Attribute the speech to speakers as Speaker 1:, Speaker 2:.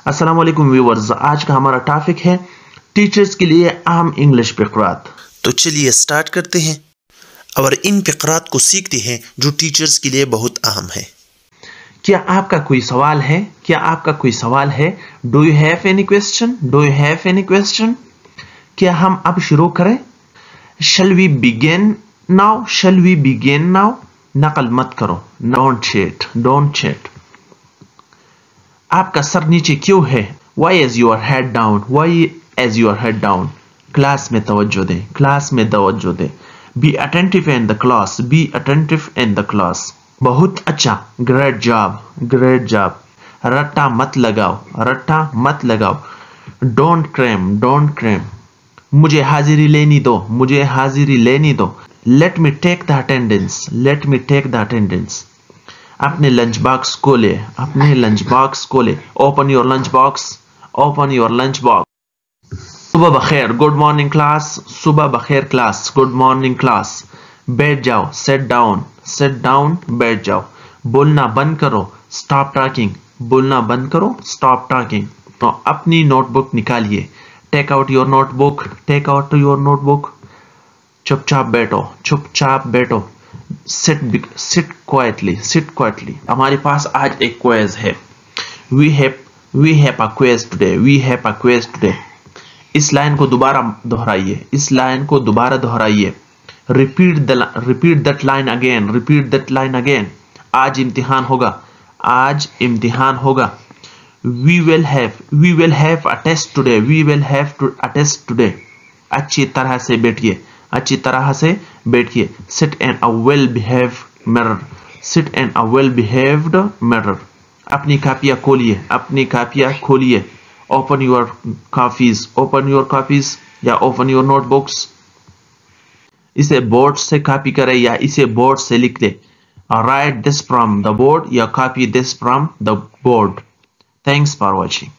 Speaker 1: अस्सलाम वालेकुम व्यूअर्स, आज का हमारा टॉपिक है टीचर्स के लिए अहम इंग्लिश फ़क़रात।
Speaker 2: तो चलिए स्टार्ट करते हैं और इन फ़क़रात को सीखते हैं जो टीचर्स के लिए बहुत अहम है।
Speaker 1: क्या आपका कोई सवाल है? Do you have any question? क्या हम अब शुरू करें? Shall we begin now? नकल मत करो, डोंट चैट। आपका सर नीचे क्यों है? Why is your head down? Class में तवज्जो दें। Be attentive in the class. बहुत अच्छा, great job. रट्टा मत लगाओ। Don't cram. मुझे हाजिरी लेनी दो। Let me take the attendance. अपने लंच बॉक्स खोले। Open your lunch box. सुबह बखैर, good morning class. Good morning class. बैठ जाओ, sit down, बैठ जाओ। बोलना बंद करो, stop talking। तो अपनी नोटबुक निकालिए, take out your notebook। चुपचाप बैठो। sit quietly। हमारे पास आज एक क्विज है। we have a quiz today। इस लाइन को दोबारा दोहराइए। repeat that line again। आज इम्तिहान होगा। we will have a test today। अच्छी तरह से बैठिए। sit in a well behaved mirror। अपनी कापियां खोलिए। open your copies या open your notebooks। इसे बोर्ड से कॉपी करें या इसे बोर्ड से लिख ले। write this from the board या copy this from the board। Thanks for watching।